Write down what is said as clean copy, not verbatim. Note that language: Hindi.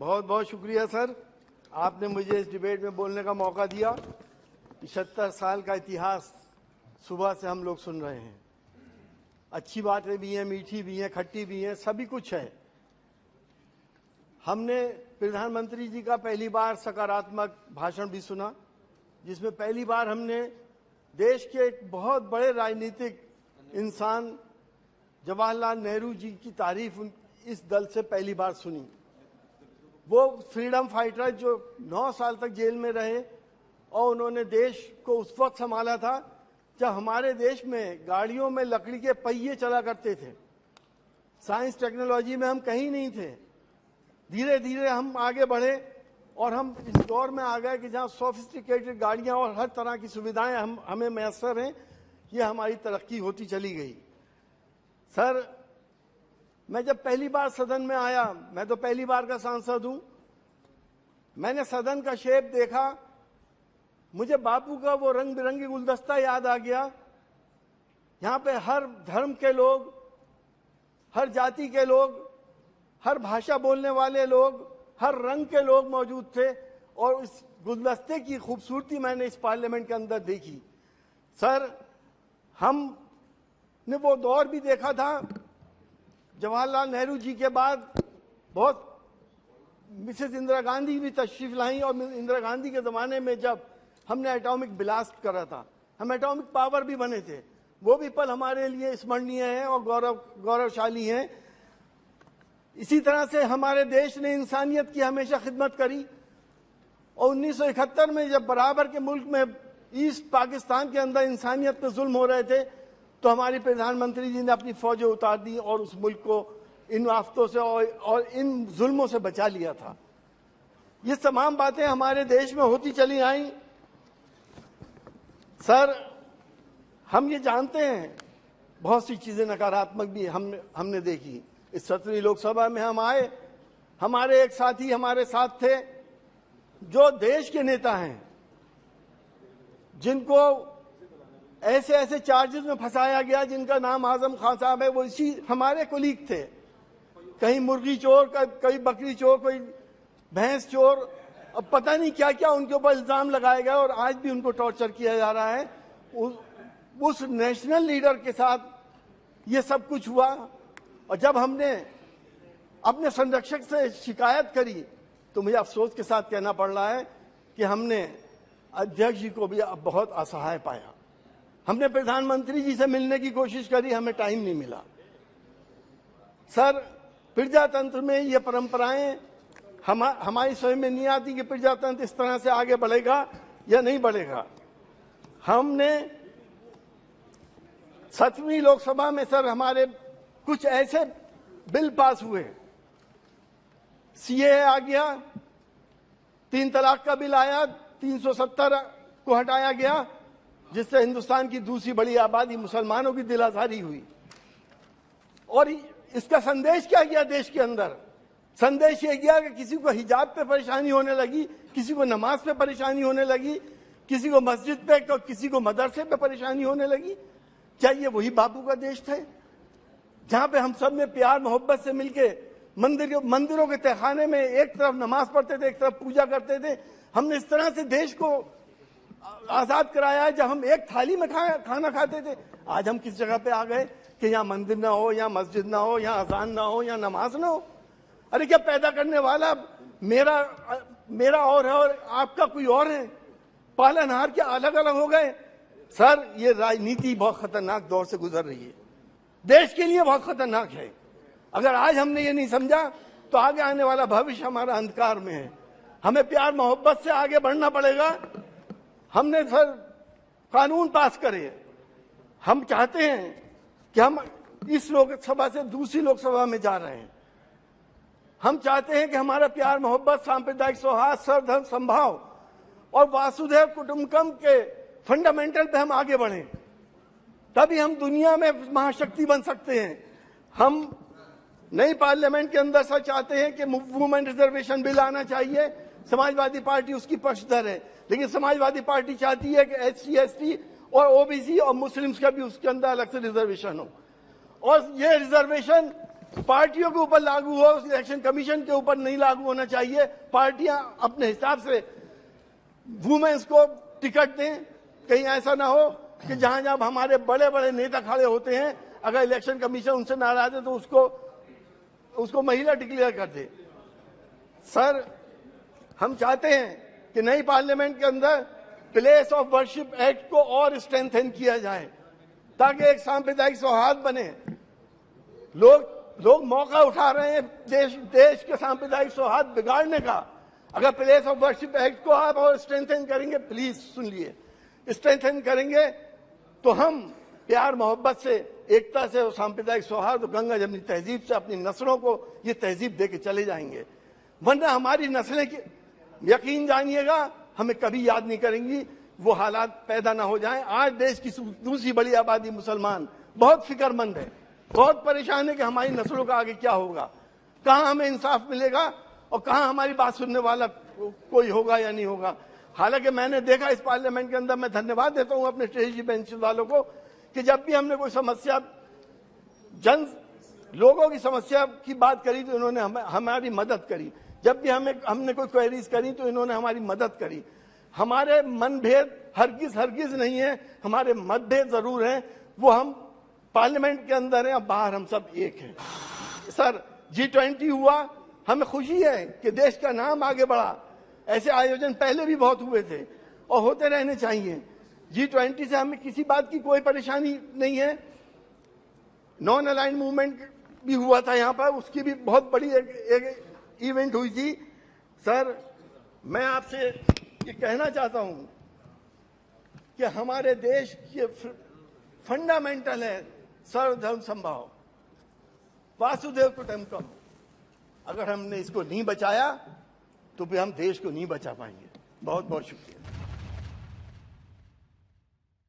बहुत बहुत शुक्रिया सर, आपने मुझे इस डिबेट में बोलने का मौका दिया। 75 साल का इतिहास सुबह से हम लोग सुन रहे हैं। अच्छी बातें भी हैं, मीठी भी हैं, खट्टी भी हैं, सभी कुछ है। हमने प्रधानमंत्री जी का पहली बार सकारात्मक भाषण भी सुना, जिसमें पहली बार हमने देश के एक बहुत बड़े राजनीतिक इंसान जवाहरलाल नेहरू जी की तारीफ इस दल से पहली बार सुनी। वो फ्रीडम फाइटर जो 9 साल तक जेल में रहे और उन्होंने देश को उस वक्त संभाला था जब हमारे देश में गाड़ियों में लकड़ी के पहिए चला करते थे। साइंस टेक्नोलॉजी में हम कहीं नहीं थे। धीरे धीरे हम आगे बढ़े और हम इस दौर में आ गए कि जहाँ सोफिस्टिकेटेड गाड़ियाँ और हर तरह की सुविधाएं हमें मैसर हैं। ये हमारी तरक्की होती चली गई। सर, मैं जब पहली बार सदन में आया, मैं तो पहली बार का सांसद हूं, मैंने सदन का शेप देखा, मुझे बापू का वो रंग बिरंगी गुलदस्ता याद आ गया। यहाँ पे हर धर्म के लोग, हर जाति के लोग, हर भाषा बोलने वाले लोग, हर रंग के लोग मौजूद थे और इस गुलदस्ते की खूबसूरती मैंने इस पार्लियामेंट के अंदर देखी। सर, हमने वो दौर भी देखा था जवाहरलाल नेहरू जी के बाद बहुत मिसेस इंदिरा गांधी भी तशरीफ लाई और इंदिरा गांधी के ज़माने में जब हमने एटॉमिक ब्लास्ट करा था, हम एटॉमिक पावर भी बने थे, वो भी पल हमारे लिए स्मरणीय हैं और गौरवशाली हैं। इसी तरह से हमारे देश ने इंसानियत की हमेशा खिदमत करी और 1971 में जब बराबर के मुल्क में ईस्ट पाकिस्तान के अंदर इंसानियत पे जुल्म हो रहे थे तो हमारी प्रधानमंत्री जी ने अपनी फौजें उतार दी और उस मुल्क को इन आफतों से और इन जुल्मों से बचा लिया था। ये तमाम बातें हमारे देश में होती चली आई। सर, हम ये जानते हैं बहुत सी चीजें नकारात्मक भी हमने देखी। इस 17वीं लोकसभा में हम आए, हमारे एक साथी हमारे साथ थे जो देश के नेता हैं, जिनको ऐसे ऐसे चार्जेस में फंसाया गया जिनका नाम आजम खान साहब है। वो इसी हमारे कोलीग थे। कहीं मुर्गी चोर, कहीं बकरी चोर, कोई भैंस चोर, अब पता नहीं क्या क्या उनके ऊपर इल्जाम लगाए गए और आज भी उनको टॉर्चर किया जा रहा है। उस नेशनल लीडर के साथ ये सब कुछ हुआ और जब हमने अपने संरक्षक से शिकायत करी तो मुझे अफसोस के साथ कहना पड़ रहा है कि हमने अध्यक्ष जी को भी अब बहुत असहाय पाया। हमने प्रधानमंत्री जी से मिलने की कोशिश करी, हमें टाइम नहीं मिला। सर, प्रजातंत्र में ये परंपराएं हमारी समझ में नहीं आती कि प्रजातंत्र इस तरह से आगे बढ़ेगा या नहीं बढ़ेगा। हमने 7वीं लोकसभा में सर हमारे कुछ ऐसे बिल पास हुए, सीएए आ गया, 3 तलाक का बिल आया, 370 को हटाया गया, जिससे हिंदुस्तान की दूसरी बड़ी आबादी मुसलमानों की दिल आजारी हुई। और इसका संदेश क्या गया देश के अंदर? संदेश ये गया कि किसी को हिजाब पे परेशानी होने लगी, किसी को नमाज पे परेशानी होने लगी, किसी को मस्जिद पे, किसी को मदरसे पे परेशानी होने लगी। क्या ये वही बापू का देश था जहां पे हम सब ने प्यार मोहब्बत से मिलके मंदिरों के तहखाने में एक तरफ नमाज पढ़ते थे, एक तरफ पूजा करते थे? हमने इस तरह से देश को आजाद कराया है जब हम एक थाली में खाना खाते थे। आज हम किस जगह पे आ गए कि यहाँ मंदिर ना हो, यहाँ मस्जिद ना हो, यहाँ अजान ना हो, यहाँ नमाज ना हो। अरे क्या पैदा करने वाला मेरा और है और आपका कोई और है? पालनहार क्या अलग अलग हो गए? सर, ये राजनीति बहुत खतरनाक दौर से गुजर रही है, देश के लिए बहुत खतरनाक है। अगर आज हमने ये नहीं समझा तो आगे आने वाला भविष्य हमारा अंधकार में है। हमें प्यार मोहब्बत से आगे बढ़ना पड़ेगा। हमने सर कानून पास करे। हम चाहते हैं कि हम इस लोकसभा से दूसरी लोकसभा में जा रहे हैं। हम चाहते हैं कि हमारा प्यार मोहब्बत, सांप्रदायिक सौहार्द, सर्वधर्म संभाव और वासुदेव कुटुंबकम के फंडामेंटल पे हम आगे बढ़ें, तभी हम दुनिया में महाशक्ति बन सकते हैं। हम नई पार्लियामेंट के अंदर सर चाहते हैं कि वुमेन रिजर्वेशन बिल आना चाहिए। समाजवादी पार्टी उसकी पक्षधर है, लेकिन समाजवादी पार्टी चाहती है कि SC, ST और OBC और मुस्लिम्स का भी उसके अंदर अलग से रिजर्वेशन हो। और ये रिजर्वेशन पार्टियों के ऊपर लागू हो, इलेक्शन कमीशन के ऊपर नहीं लागू होना चाहिए। पार्टियां अपने हिसाब से वुमेन्स को टिकट दें। कहीं ऐसा ना हो कि जहां जहां हमारे बड़े बड़े नेता खड़े होते हैं, अगर इलेक्शन कमीशन उनसे नाराज है तो उसको महिला डिक्लेयर कर दे। सर, हम चाहते हैं कि नई पार्लियामेंट के अंदर प्लेस ऑफ वर्शिप एक्ट को और स्ट्रेंथन किया जाए ताकि एक सांप्रदायिक सौहार्द बने। लोग मौका उठा रहे हैं देश के सांप्रदायिक सौहार्द बिगाड़ने का। अगर प्लेस ऑफ वर्शिप एक्ट को आप और स्ट्रेंथन करेंगे, प्लीज सुन लिए, स्ट्रेंथन करेंगे तो हम प्यार मोहब्बत से, एकता से और सांप्रदायिक सौहार्द, गंगा जमनी तहजीब से अपनी नस्लों को ये तहजीब दे के चले जाएंगे। वरना हमारी नस्लें यकीन जानिएगा हमें कभी याद नहीं करेंगी। वो हालात पैदा ना हो जाएं। आज देश की दूसरी बड़ी आबादी मुसलमान बहुत फिक्रमंद है, बहुत परेशान है कि हमारी नस्लों का आगे क्या होगा, कहां हमें इंसाफ मिलेगा और कहां हमारी बात सुनने वाला कोई होगा या नहीं होगा। हालांकि मैंने देखा इस पार्लियामेंट के अंदर, मैं धन्यवाद देता हूं अपने स्टेजी बेंच वालों को कि जब भी हमने कोई समस्या, लोगों की समस्या की बात करी तो इन्होंने हमारी मदद करी। जब भी हमने कोई क्वेरीज करी तो इन्होंने हमारी मदद करी। हमारे मनभेद हरगिज नहीं है, हमारे मतभेद जरूर हैं। वो हम पार्लियामेंट के अंदर हैं, अब बाहर हम सब एक हैं। सर, G20 हुआ, हमें खुशी है कि देश का नाम आगे बढ़ा। ऐसे आयोजन पहले भी बहुत हुए थे और होते रहने चाहिए। G20 से हमें किसी बात की कोई परेशानी नहीं है। नॉन अलाइंड मूवमेंट भी हुआ था यहाँ पर, उसकी भी बहुत बड़ी एक इवेंट हुई थी। सर, मैं आपसे ये कहना चाहता हूं कि हमारे देश के फंडामेंटल है सर्वधर्म समभाव, वासुदेव कुटुंबकम। अगर हमने इसको नहीं बचाया तो फिर हम देश को नहीं बचा पाएंगे। बहुत बहुत शुक्रिया।